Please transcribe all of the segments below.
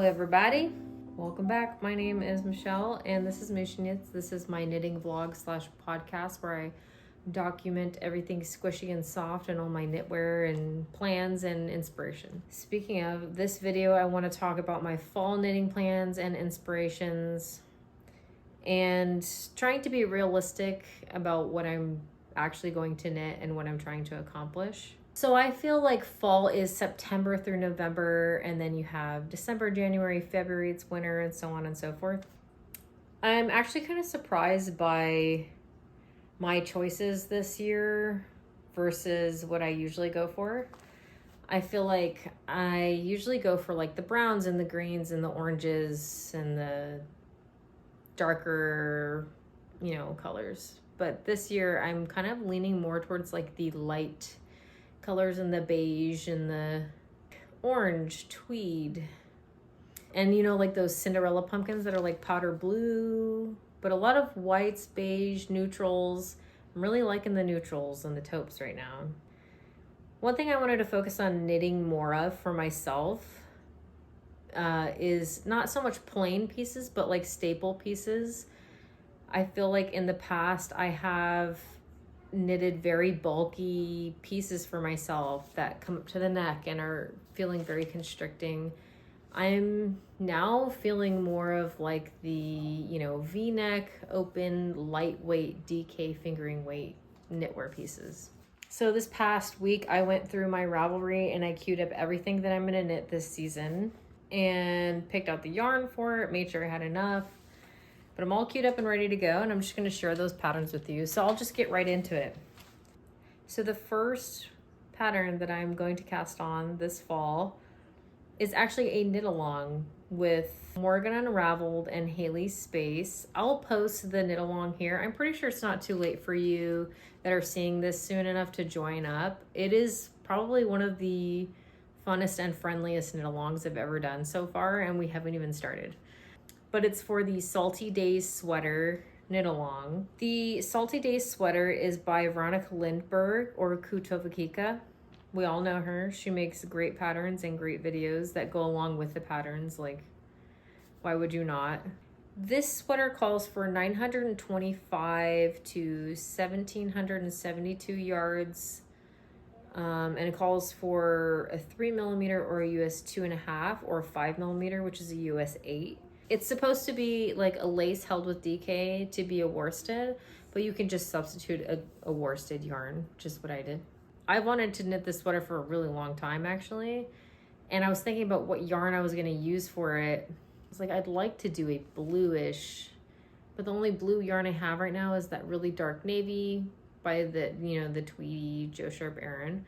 everybody, welcome back. My name is Michelle and this is Mission Knits. This is my knitting vlog / podcast where I document everything squishy and soft and all my knitwear and plans and inspiration. Speaking of this video, I want to talk about my fall knitting plans and inspirations and trying to be realistic about what I'm actually going to knit and what I'm trying to accomplish. So I feel like fall is September through November, and then you have December, January, February, it's winter, and so on and so forth. I'm actually kind of surprised by my choices this year versus what I usually go for. I feel like I usually go for like the browns and the greens and the oranges and the darker, colors. But this year I'm kind of leaning more towards like the light colors and the beige and the orange tweed and like those Cinderella pumpkins that are like powder blue, but a lot of whites, beige, neutrals. I'm really liking the neutrals and the taupes right now. One thing I wanted to focus on knitting more of for myself is not so much plain pieces, but like staple pieces. I feel like in the past I have knitted very bulky pieces for myself that come up to the neck and are feeling very constricting. I'm now feeling more of like the, V-neck, open, lightweight, DK fingering weight knitwear pieces. So this past week I went through my Ravelry and I queued up everything that I'm gonna knit this season and picked out the yarn for it, made sure I had enough. But I'm all queued up and ready to go, and I'm just going to share those patterns with you. So I'll just get right into it. So the first pattern that I'm going to cast on this fall is actually a knit along with Morgan Unraveled and Haley's Space. I'll post the knit along here. I'm pretty sure it's not too late for you that are seeing this soon enough to join up. It is probably one of the funnest and friendliest knit alongs I've ever done so far, and we haven't even started. But it's for the Salty Days Sweater knit along. The Salty Days Sweater is by Veronica Lindberg, or Kutovakika. We all know her. She makes great patterns and great videos that go along with the patterns. Like, why would you not? This sweater calls for 925 to 1772 yards. And it calls for a 3mm or a US 2.5 or 5mm, which is a US 8. It's supposed to be like a lace held with DK to be a worsted, but you can just substitute a worsted yarn, which is what I did. I wanted to knit this sweater for a really long time, actually. And I was thinking about what yarn I was going to use for it. I was like, I'd like to do a bluish, but the only blue yarn I have right now is that really dark navy by the, the Tweedy Joe Sharp Aran,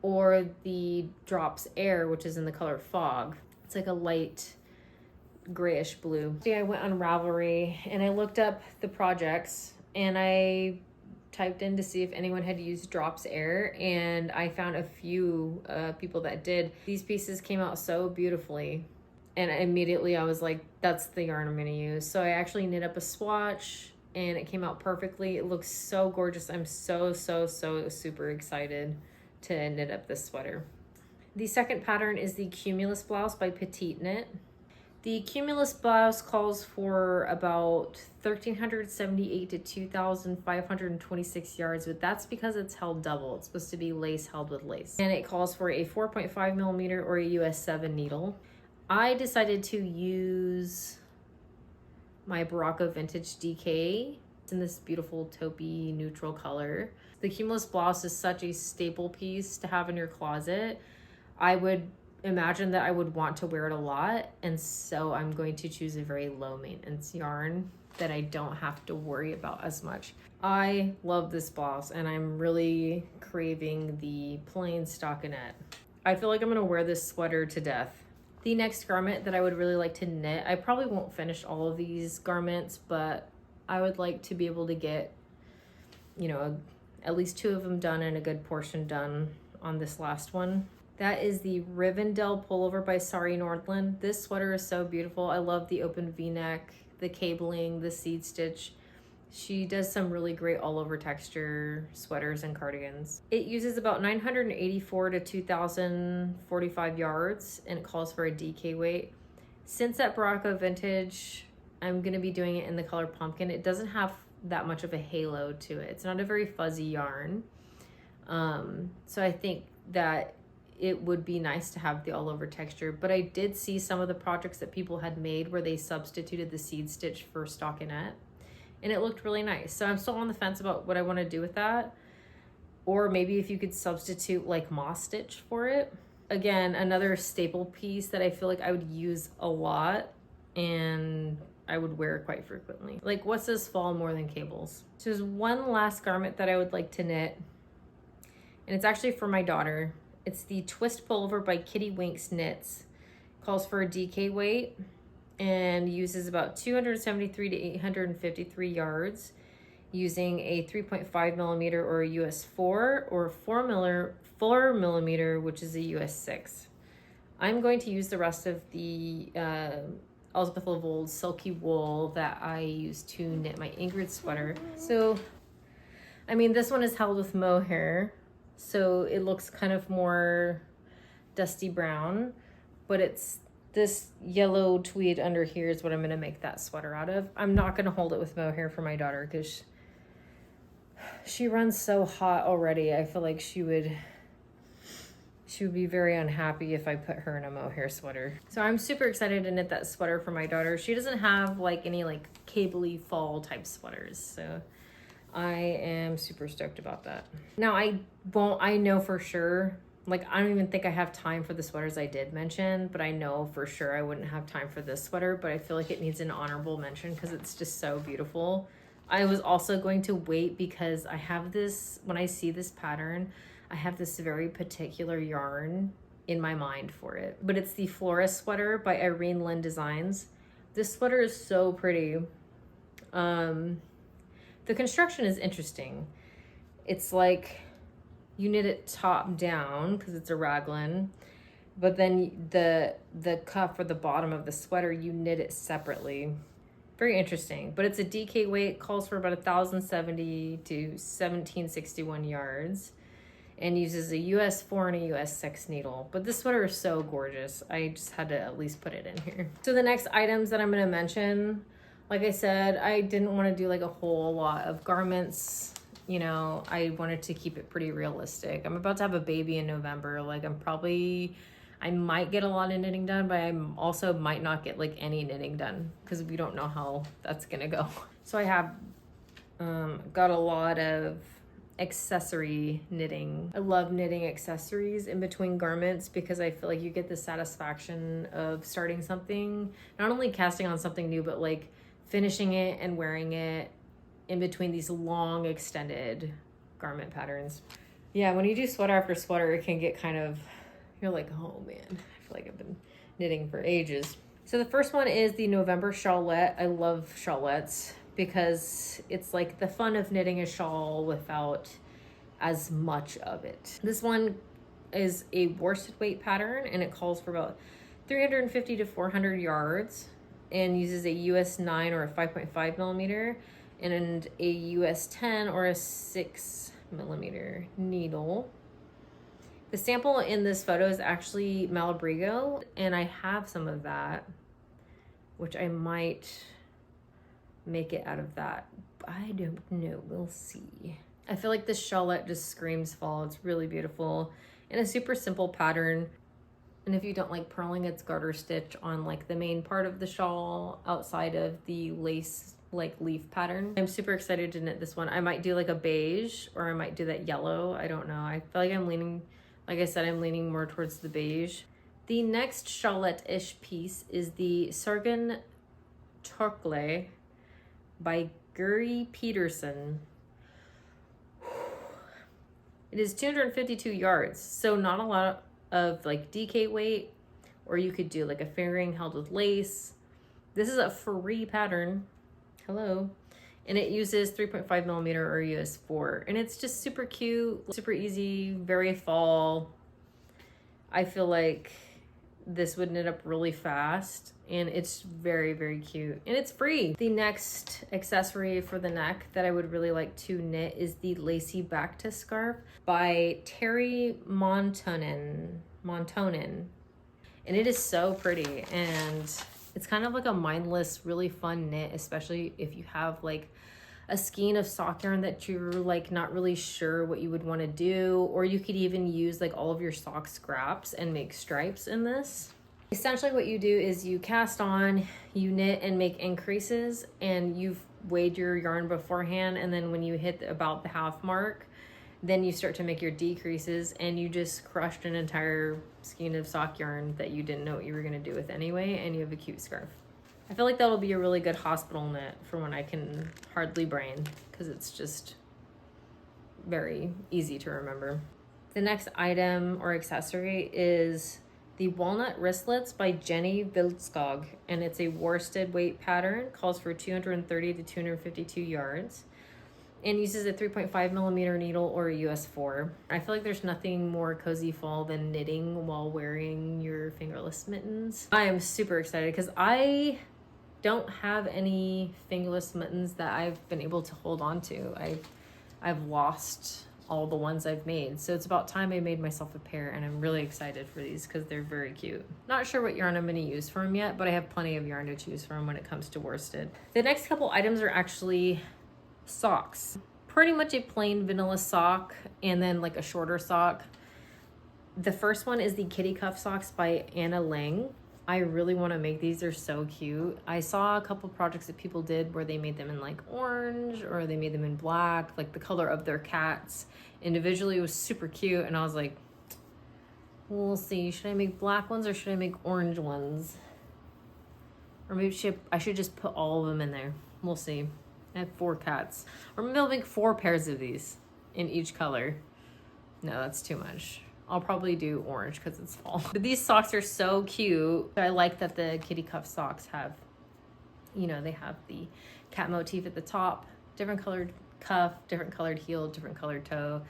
or the Drops Air, which is in the color Fog. It's like a light grayish blue. So I went on Ravelry and I looked up the projects and I typed in to see if anyone had used Drops Air, and I found a few people that did. These pieces came out so beautifully, and immediately I was like, that's the yarn I'm gonna use. So I actually knit up a swatch and it came out perfectly. It looks so gorgeous. I'm so super excited to knit up this sweater. The second pattern is the Cumulus Blouse by Petite Knit. The Cumulus Blouse calls for about 1,378 to 2,526 yards, but that's because it's held double. It's supposed to be lace held with lace. And it calls for a 4.5mm or a US 7 needle. I decided to use my Barocco Vintage DK. It's in this beautiful taupey neutral color. The Cumulus Blouse is such a staple piece to have in your closet. I would imagine that I would want to wear it a lot, and so I'm going to choose a very low maintenance yarn that I don't have to worry about as much. I love this blouse and I'm really craving the plain stockinette. I feel like I'm gonna wear this sweater to death. The next garment that I would really like to knit, I probably won't finish all of these garments, but I would like to be able to get, at least 2 of them done and a good portion done on this last one. That is the Rivendell Pullover by Sari Nordland. This sweater is so beautiful. I love the open V-neck, the cabling, the seed stitch. She does some really great all over texture sweaters and cardigans. It uses about 984 to 2,045 yards and it calls for a DK weight. Since at Baracco Vintage, I'm going to be doing it in the color pumpkin. It doesn't have that much of a halo to it. It's not a very fuzzy yarn. So I think that it would be nice to have the all over texture, but I did see some of the projects that people had made where they substituted the seed stitch for stockinette, and it looked really nice. So I'm still on the fence about what I want to do with that. Or maybe if you could substitute like moss stitch for it. Again, another staple piece that I feel like I would use a lot and I would wear quite frequently. Like, what's this fall more than cables? So there's one last garment that I would like to knit, and it's actually for my daughter. It's the Twist Pullover by Kitty Winks Knits. Calls for a DK weight and uses about 273 to 853 yards using a 3.5 millimeter or a US 4 or 4 millimeter, which is a US 6. I'm going to use the rest of the Elizabeth Levold silky wool that I use to knit my Ingrid sweater. So, I mean, this one is held with mohair, so it looks kind of more dusty brown, but it's this yellow tweed under here is what I'm going to make that sweater out of. I'm not going to hold it with mohair for my daughter because she runs so hot already. I feel like she would be very unhappy if I put her in a mohair sweater. So I'm super excited to knit that sweater for my daughter. She doesn't have like any like cabley fall type sweaters, so I am super stoked about that. Now I know for sure, like I don't even think I have time for the sweaters I did mention, but I know for sure I wouldn't have time for this sweater, but I feel like it needs an honorable mention because it's just so beautiful. I was also going to wait because I have this, when I see this pattern, I have this very particular yarn in my mind for it. But it's the Flora Sweater by Irene Lynn Designs. This sweater is so pretty. The construction is interesting. It's like you knit it top down because it's a raglan, but then the cuff or the bottom of the sweater, you knit it separately. Very interesting, but it's a DK weight, calls for about 1,070 to 1,761 yards, and uses a US 4 and a US 6 needle. But this sweater is so gorgeous. I just had to at least put it in here. So the next items that I'm gonna mention, like I said, I didn't want to do like a whole lot of garments. You know, I wanted to keep it pretty realistic. I'm about to have a baby in November. Like I might get a lot of knitting done, but I also might not get like any knitting done because we don't know how that's gonna go. So I have got a lot of accessory knitting. I love knitting accessories in between garments because I feel like you get the satisfaction of starting something, not only casting on something new, but like finishing it and wearing it in between these long extended garment patterns. Yeah, when you do sweater after sweater, it can get kind of, you're like, oh man, I feel like I've been knitting for ages. So the first one is the November Shawlette. I love Shawlettes because it's like the fun of knitting a shawl without as much of it. This one is a worsted weight pattern and it calls for about 350 to 400 yards and uses a US 9 or a 5.5 millimeter and a US 10 or a 6 millimeter needle. The sample in this photo is actually Malabrigo, and I have some of that, which I might make it out of that. I don't know, we'll see. I feel like this shawlette just screams fall. It's really beautiful and a super simple pattern. And if you don't like purling, it's garter stitch on like the main part of the shawl outside of the lace like leaf pattern. I'm super excited to knit this one. I might do like a beige or I might do that yellow. I don't know. I feel like I'm leaning, like I said, I'm leaning more towards the beige. The next shawlette-ish piece is the Sorgenfri Tørkle by Guri Peterson. It is 252 yards, so not a lot of like DK weight, or you could do like a fingering held with lace. This is a free pattern. Hello. And it uses 3.5 millimeter or US 4. And it's just super cute, super easy, very fall. I feel like this would knit up really fast and it's very, very cute and it's free. The next accessory for the neck that I would really like to knit is the Lacy Baktus scarf by Terry Montonen. And it is so pretty and It's kind of like a mindless, really fun knit, especially if you have like a skein of sock yarn that you're like not really sure what you would want to do, or you could even use like all of your sock scraps and make stripes in this. Essentially what you do is you cast on, you knit and make increases, and you've weighed your yarn beforehand, and then when you hit about the half mark, then you start to make your decreases, and you just crushed an entire skein of sock yarn that you didn't know what you were going to do with anyway, and you have a cute scarf. I feel like that'll be a really good hospital knit for when I can hardly brain, because it's just very easy to remember. The next item or accessory is the Walnut Wristlets by Jenny Vildskog, and it's a worsted weight pattern, calls for 230 to 252 yards, and uses a 3.5 millimeter needle or a US 4. I feel like there's nothing more cozy fall than knitting while wearing your fingerless mittens. I am super excited because I don't have any fingerless mittens that I've been able to hold on to. I've lost all the ones I've made, so it's about time I made myself a pair, and I'm really excited for these because they're very cute. Not sure what yarn I'm going to use for them yet, but I have plenty of yarn to choose from when it comes to worsted. The next couple items are actually socks. Pretty much a plain vanilla sock and then like a shorter sock. The first one is the Kitty Cuff socks by Anna Lang. I really want to make these. They're so cute. I saw a couple projects that people did where they made them in like orange, or they made them in black, like the color of their cats. Individually, it was super cute, and I was like, we'll see. Should I make black ones or should I make orange ones? Or maybe I should just put all of them in there. We'll see. I have 4 cats. Or maybe I'll make 4 pairs of these in each color. No, that's too much. I'll probably do orange because it's fall. But these socks are so cute. I like that the Kitty Cuff socks have, you know, they have the cat motif at the top, different colored cuff, different colored heel, different colored toe.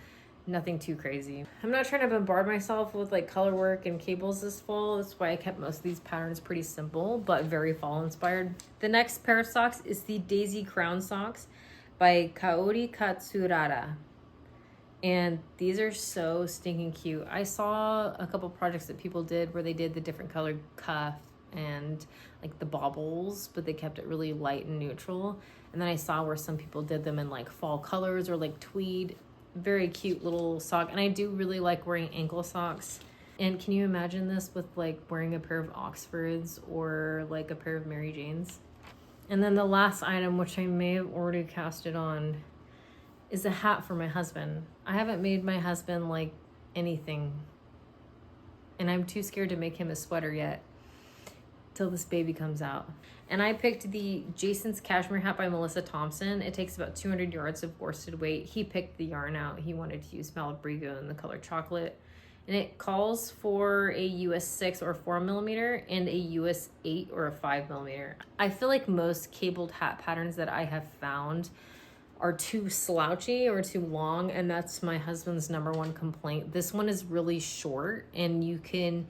Nothing too crazy. I'm not trying to bombard myself with like color work and cables this fall. That's why I kept most of these patterns pretty simple, but very fall inspired. The next pair of socks is the Daisy Crown socks by Kaori Katsurara. And these are so stinking cute. I saw a couple projects that people did where they did the different colored cuff and like the baubles, but they kept it really light and neutral. And then I saw where some people did them in like fall colors or like tweed. Very cute little sock. And I do really like wearing ankle socks. And can you imagine this with like wearing a pair of Oxfords or like a pair of Mary Janes? And then the last item, which I may have already casted on, is a hat for my husband. I haven't made my husband like anything, and I'm too scared to make him a sweater yet till this baby comes out. And I picked the Jason's Cashmere Hat by Melissa Thompson. It takes about 200 yards of worsted weight. He picked the yarn out. He wanted to use Malabrigo in the color chocolate. And it calls for a US 6 or 4 millimeter and a US 8 or a 5 millimeter. I feel like most cabled hat patterns that I have found are too slouchy or too long, and that's my husband's #1 complaint. This one is really short, and you can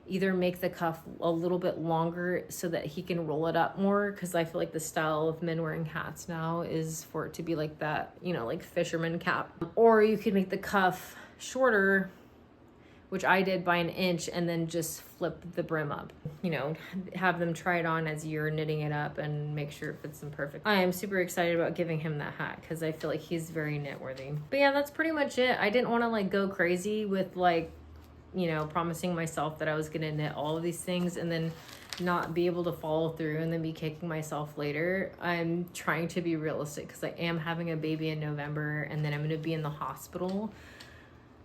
either make the cuff a little bit longer so that he can roll it up more, because I feel like the style of men wearing hats now is for it to be like that, you know, like fisherman cap. Or you could make the cuff shorter, which I did by 1 inch, and then just flip the brim up. You know, have them try it on as you're knitting it up and make sure it fits them perfect. I am super excited about giving him that hat because I feel like he's very knit worthy. But yeah, that's pretty much it. I didn't want to like go crazy with like, you know, promising myself that I was gonna knit all of these things and then not be able to follow through and then be kicking myself later. I'm trying to be realistic because I am having a baby in November, and then I'm gonna be in the hospital,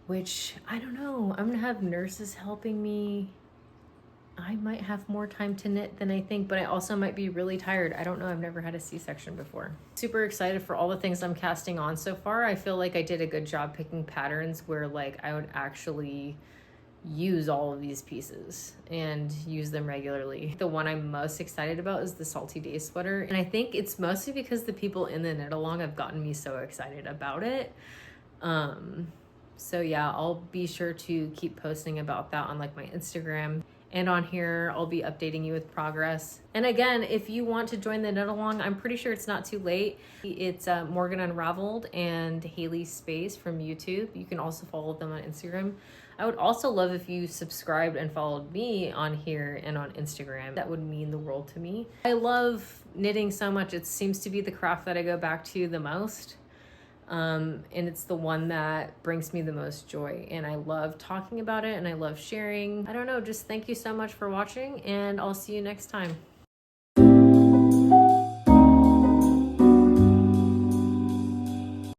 which I don't know. I'm gonna have nurses helping me. I might have more time to knit than I think, but I also might be really tired. I don't know. I've never had a C-section before. Super excited for all the things I'm casting on so far. I feel like I did a good job picking patterns where like I would actually use all of these pieces and use them regularly. The one I'm most excited about is the Salty Days sweater, and I think it's mostly because the people in the knit along have gotten me so excited about it. So yeah, I'll be sure to keep posting about that on like my Instagram. And on here, I'll be updating you with progress. And again, if you want to join the knit along, I'm pretty sure it's not too late. It's Morgan Unraveled and Haley Space from YouTube. You can also follow them on Instagram. I would also love if you subscribed and followed me on here and on Instagram. That would mean the world to me. I love knitting so much. It seems to be the craft that I go back to the most. And it's the one that brings me the most joy, and I love talking about it and I love sharing. I don't know, just thank you so much for watching, and I'll see you next time.